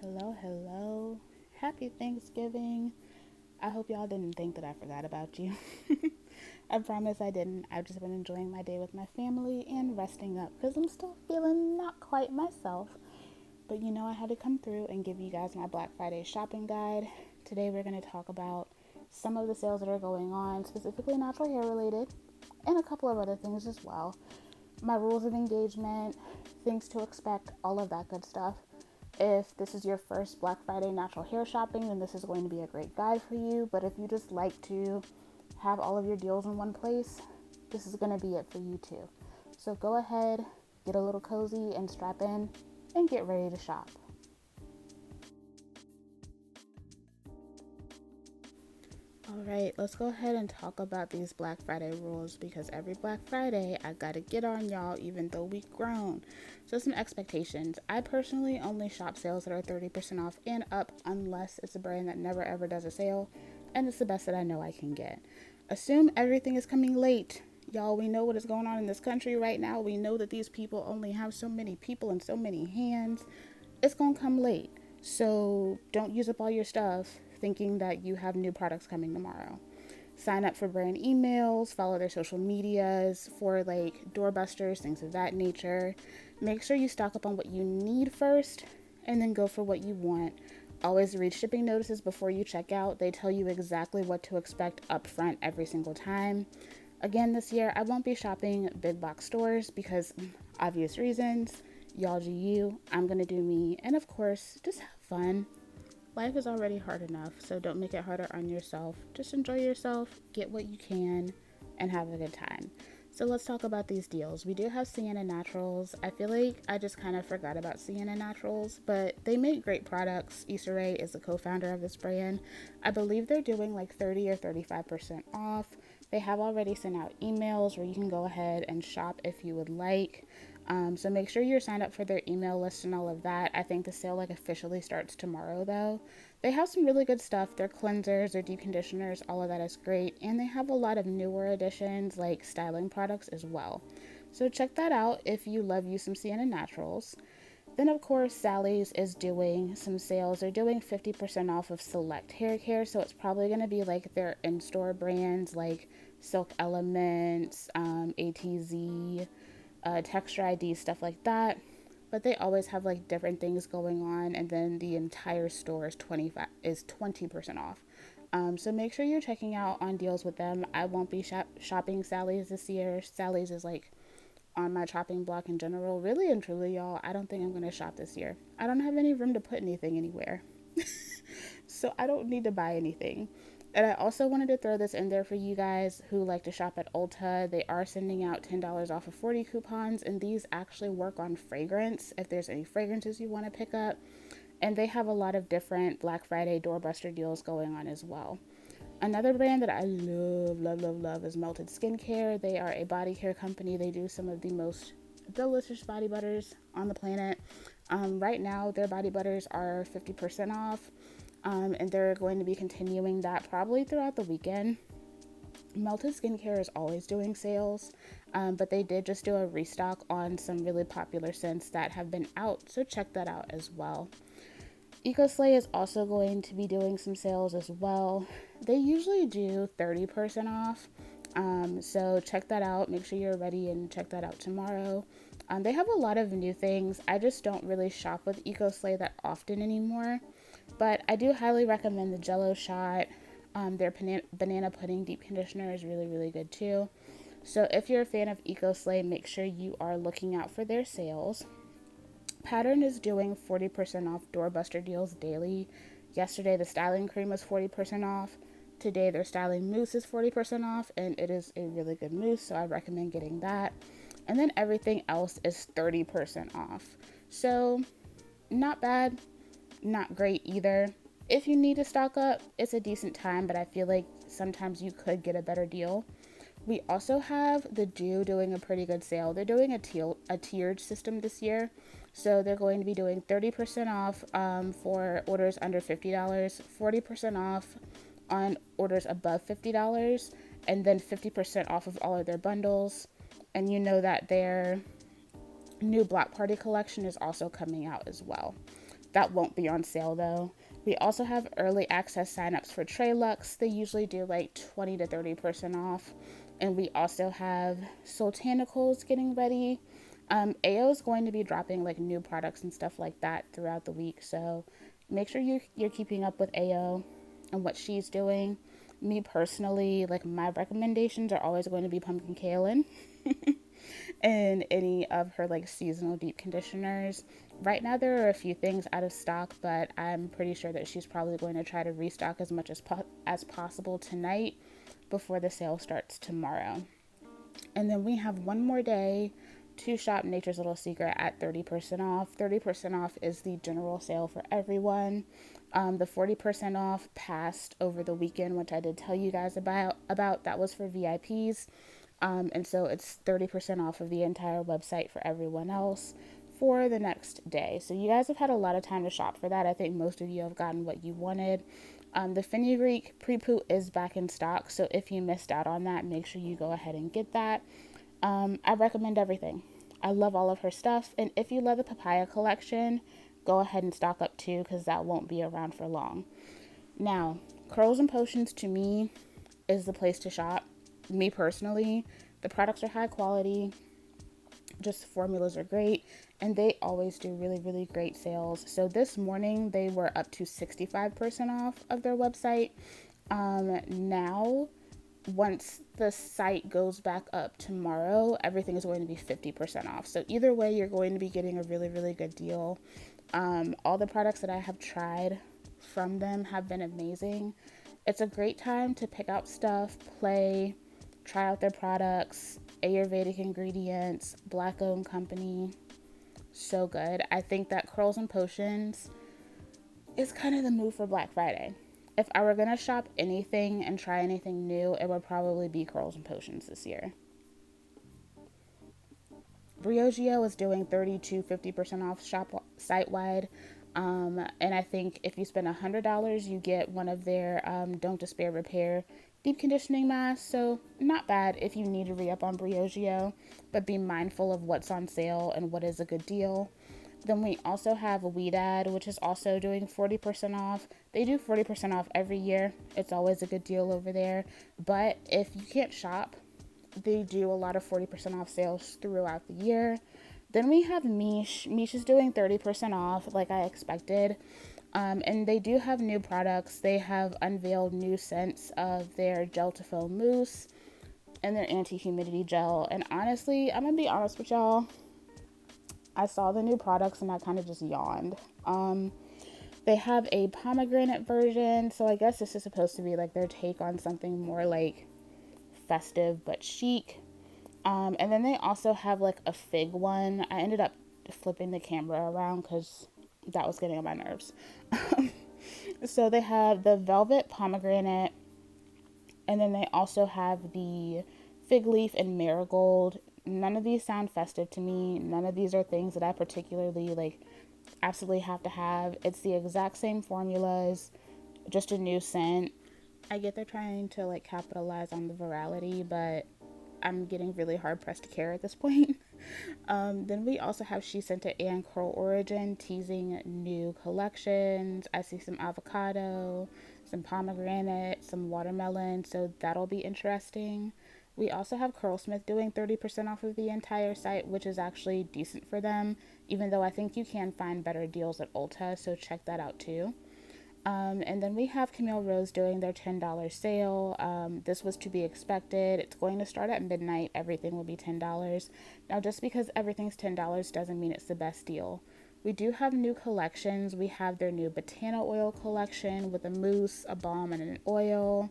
Hello. Happy Thanksgiving. I hope y'all didn't think that I forgot about you. I promise I didn't. I've just been enjoying my day with my family and resting up because I'm still feeling not quite myself. But I had to come through and give you guys my Black Friday shopping guide. Today we're going to talk about some of the sales that are going on, specifically natural hair related, and a couple of other things as well. My rules of engagement, things to expect, all of that good stuff. If this is your first Black Friday natural hair shopping, then this is going to be a great guide for you. But if you just like to have all of your deals in one place, this is going to be it for you too. So go ahead, get a little cozy and strap in and get ready to shop. All right, let's go ahead and talk about these Black Friday rules because every Black Friday I gotta get on y'all even though we grown. So some expectations. I personally only shop sales that are 30% off and up unless it's a brand that never ever does a sale and it's the best that I know I can get. Assume everything is coming late. Y'all, we know what is going on in this country right now. We know that these people only have so many people and so many hands. It's gonna come late. So don't use up all your stuff thinking that you have new products coming tomorrow. Sign up for brand emails, follow their social medias for like doorbusters, things of that nature. Make sure you stock up on what you need first and then go for what you want. Always read shipping notices before you check out. They tell you exactly what to expect up front every single time. Again, this year I won't be shopping big box stores because obvious reasons. Y'all do you, I'm gonna do me, and of course, just have fun. Life is already hard enough, so don't make it harder on yourself. Just enjoy yourself, get what you can, and have a good time. So let's talk about these deals. We do have Sienna Naturals. I feel like I just kind of forgot about Sienna Naturals, but they make great products. Issa Rae is the co-founder of this brand. I believe they're doing like 30 or 35% off. They have already sent out emails where you can go ahead and shop if you would like. So make sure you're signed up for their email list and all of that. I think the sale like officially starts tomorrow though. They have some really good stuff. Their cleansers, their deep conditioners, all of that is great. And they have a lot of newer additions like styling products as well. So check that out if you love you some Sienna Naturals. Then of course Sally's is doing some sales. They're doing 50% off of select hair care. So it's probably going to be like their in-store brands like Silk Elements, ATZ, Texture ID, stuff like that. But they always have like different things going on, and then the entire store is 20% off. So make sure you're checking out on deals with them. I won't be shopping Sally's this year. Sally's is like on my chopping block in general. Really and truly, y'all, I don't think I'm gonna shop this year. I don't have any room to put anything anywhere, so I don't need to buy anything. And I also wanted to throw this in there for you guys who like to shop at Ulta. They are sending out $10 off of 40 coupons, and these actually work on fragrance if there's any fragrances you want to pick up. And they have a lot of different Black Friday doorbuster deals going on as well. Another brand that I love is Melted Skincare. They are a body care company. They do some of the most delicious body butters on the planet. Right now, their body butters are 50% off. And they're going to be continuing that probably throughout the weekend. Melted Skincare is always doing sales, but they did just do a restock on some really popular scents that have been out, so check that out as well. EcoSlay is also going to be doing some sales as well. They usually do 30% off, so check that out. Make sure you're ready and check that out tomorrow. They have a lot of new things. I just don't really shop with EcoSlay that often anymore. But I do highly recommend the Jello shot. Their banana pudding deep conditioner is really, really good too. So if you're a fan of EcoSlay, make sure you are looking out for their sales. Pattern is doing 40% off doorbuster deals daily. Yesterday, the styling cream was 40% off. Today, their styling mousse is 40% off, and it is a really good mousse, so I recommend getting that. And then everything else is 30% off. So, not bad. Not great either. If you need to stock up, it's a decent time, but I feel like sometimes you could get a better deal. We also have the Doux doing a pretty good sale. They're doing a tiered system this year. So they're going to be doing 30% off for orders under $50, 40% off on orders above $50, and then 50% off of all of their bundles. And you know that their new Block Party collection is also coming out as well. That won't be on sale though. We also have early access signups for Trey Lux. They usually do like 20 to 30% off. And we also have Sultanicals getting ready. AO is going to be dropping like new products and stuff like that throughout the week. So make sure you're keeping up with AO and what she's doing. Me personally, like my recommendations are always going to be pumpkin kaolin and any of her like seasonal deep conditioners. Right now there are a few things out of stock, but I'm pretty sure that she's probably going to try to restock as much as possible tonight before the sale starts tomorrow. And then we have one more day to shop Nature's Little Secret at 30% off. 30% off is the general sale for everyone. The 40% off passed over the weekend, which I did tell you guys about. That was for VIPs. And so it's 30% off of the entire website for everyone else for the next day. So you guys have had a lot of time to shop for that. I think most of you have gotten what you wanted. The fenugreek pre-poo is back in stock, so if you missed out on that, make sure you go ahead and get that. I recommend everything. I love all of her stuff, and if you love the papaya collection, go ahead and stock up too, because that won't be around for long. Now, Curls and Potions to me is the place to shop. Me personally, the products are high quality, just formulas are great, and they always do really, really great sales. So this morning they were up to 65% off of their website. Now once the site goes back up tomorrow, everything is going to be 50% off. So either way, you're going to be getting a really, really good deal. All the products that I have tried from them have been amazing. It's a great time to pick out stuff, play, try out their products. Ayurvedic ingredients, black owned company, so good. I think that Curls and Potions is kind of the move for Black Friday. If I were gonna shop anything and try anything new, it would probably be Curls and Potions this year. Briogeo is doing 30 to 50% off shop site wide. And I think if you spend $100, you get one of their Don't Despair Repair deep conditioning masks. So not bad if you need to re-up on Briogeo, but be mindful of what's on sale and what is a good deal. Then we also have Weedad, which is also doing 40% off. They do 40% off every year. It's always a good deal over there. But if you can't shop, they do a lot of 40% off sales throughout the year. Then we have Miche. Miche is doing 30% off, like I expected. And they do have new products. They have unveiled new scents of their gel to foam mousse and their anti-humidity gel. And honestly, I'm going to be honest with y'all. I saw the new products and I kind of just yawned. They have a pomegranate version. So I guess this is supposed to be like their take on something more like festive but chic. And then they also have like a fig one. I ended up flipping the camera around because that was getting on my nerves. So they have the velvet pomegranate, and then they also have the fig leaf and marigold. None of these sound festive to me. None of these are things that I particularly like absolutely have to have. It's the exact same formulas, just a new scent. I get they're trying to like capitalize on the virality, but I'm getting really hard pressed to care at this point. Then we also have She Scented and Curl Origin teasing new collections. I see some avocado, some pomegranate, some watermelon, so that'll be interesting. We also have Curlsmith doing 30% off of the entire site, which is actually decent for them, even though I think you can find better deals at Ulta, so check that out too. And then we have Camille Rose doing their $10 sale. This was to be expected. It's going to start at midnight. Everything will be $10. Now, just because everything's $10 doesn't mean it's the best deal. We do have new collections. We have their new Botana oil collection with a mousse, a balm, and an oil.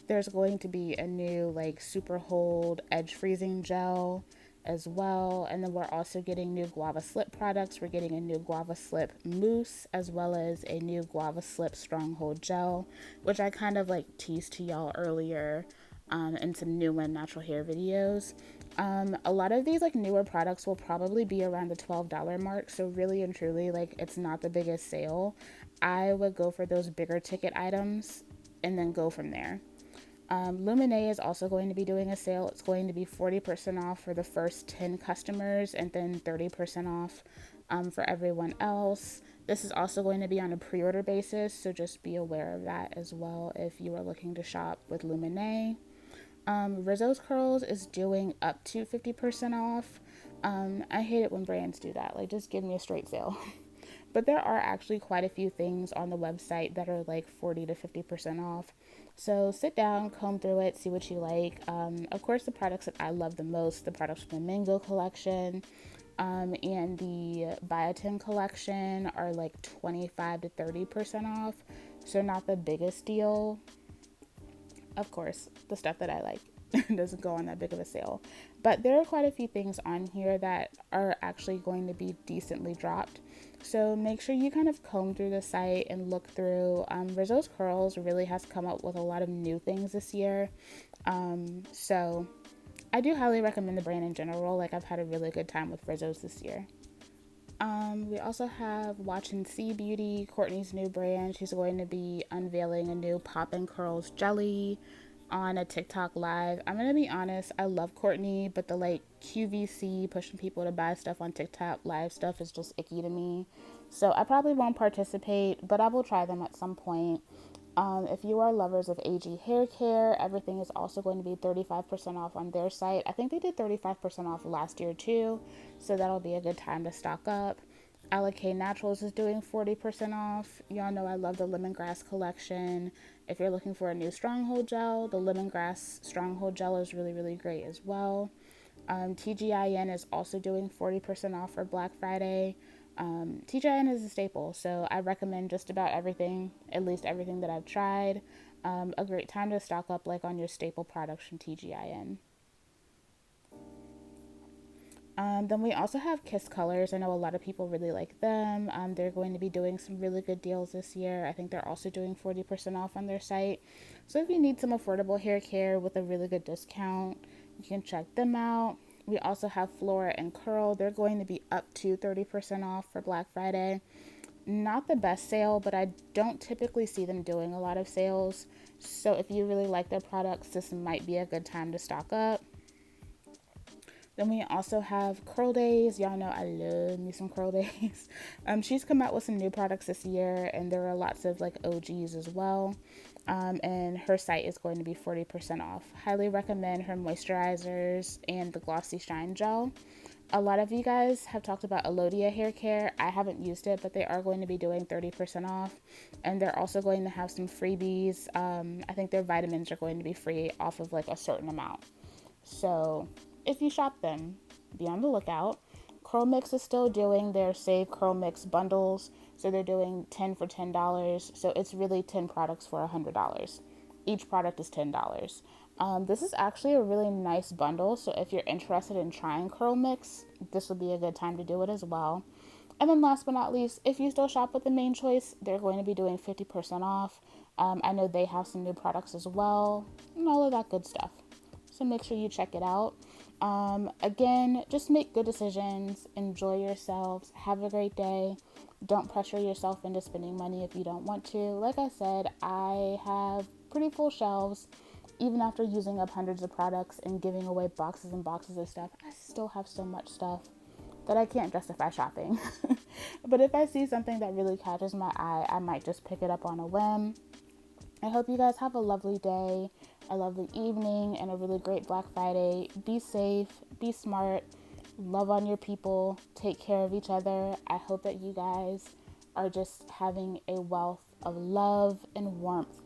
There's going to be a new like super hold edge freezing gel as well. And then we're also getting new guava slip products. We're getting a new guava slip mousse as well as a new guava slip stronghold gel, which I kind of like teased to y'all earlier in some new and natural hair videos. A lot of these like newer products will probably be around the $12 mark, so really and truly like it's not the biggest sale. I would go for those bigger ticket items and then go from there. Luminée is also going to be doing a sale. It's going to be 40% off for the first 10 customers and then 30% off for everyone else. This is also going to be on a pre-order basis, so just be aware of that as well if you are looking to shop with Luminée. Rizos Curls is doing up to 50% off. I hate it when brands do that. Like, just give me a straight sale. But there are actually quite a few things on the website that are like 40 to 50% off. So sit down, comb through it, see what you like. Of course, the products that I love the most, the products from the Mango collection and the Biotin collection are like 25 to 30% off. So not the biggest deal. Of course, the stuff that I like doesn't go on that big of a sale. But there are quite a few things on here that are actually going to be decently dropped. So make sure you kind of comb through the site and look through. Rizos Curls really has come up with a lot of new things this year. So I do highly recommend the brand in general. Like, I've had a really good time with Rizos this year. We also have Watch and See Beauty, Courtney's new brand. She's going to be unveiling a new Pop and Curls jelly on a TikTok live. I'm gonna be honest, I love Courtney, but the like QVC pushing people to buy stuff on TikTok live stuff is just icky to me. So I probably won't participate, but I will try them at some point. If you are lovers of AG hair care, everything is also going to be 35% off on their site. I think they did 35% off last year too, so that'll be a good time to stock up. LK Naturals is doing 40% off. Y'all know I love the lemongrass collection. If you're looking for a new stronghold gel, the lemongrass stronghold gel is really, really great as well. TGIN is also doing 40% off for Black Friday. TGIN is a staple, so I recommend just about everything, at least everything that I've tried. A great time to stock up like on your staple products from TGIN. Then we also have Kiss Colors. I know a lot of people really like them. They're going to be doing some really good deals this year. I think they're also doing 40% off on their site. So if you need some affordable hair care with a really good discount, you can check them out. We also have Flora and Curl. They're going to be up to 30% off for Black Friday. Not the best sale, but I don't typically see them doing a lot of sales. So if you really like their products, this might be a good time to stock up. Then we also have Curl Days. Y'all know I love me some Curl Days. She's come out with some new products this year, and there are lots of like OGs as well. And her site is going to be 40% off. Highly recommend her moisturizers and the Glossy Shine Gel. A lot of you guys have talked about Alodia hair care. I haven't used it, but they are going to be doing 30% off. And they're also going to have some freebies. I think their vitamins are going to be free off of like a certain amount. So if you shop them, be on the lookout. Curl Mix is still doing their Save Curl Mix bundles. So they're doing 10 for $10. So it's really 10 products for $100. Each product is $10. This is actually a really nice bundle. So if you're interested in trying Curl Mix, this would be a good time to do it as well. And then last but not least, if you still shop with the Main Choice, they're going to be doing 50% off. I know they have some new products as well and all of that good stuff. So make sure you check it out. Again, just make good decisions, enjoy yourselves, have a great day. Don't pressure yourself into spending money if you don't want to. Like I said, I have pretty full shelves. Even after using up hundreds of products and giving away boxes and boxes of stuff, I still have so much stuff that I can't justify shopping. But if I see something that really catches my eye, I might just pick it up on a whim. I hope you guys have a lovely day, a lovely evening, and a really great Black Friday. Be safe, be smart, love on your people, take care of each other. I hope that you guys are just having a wealth of love and warmth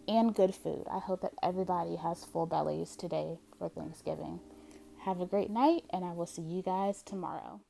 and good food. I hope that everybody has full bellies today for Thanksgiving. Have a great night, and I will see you guys tomorrow.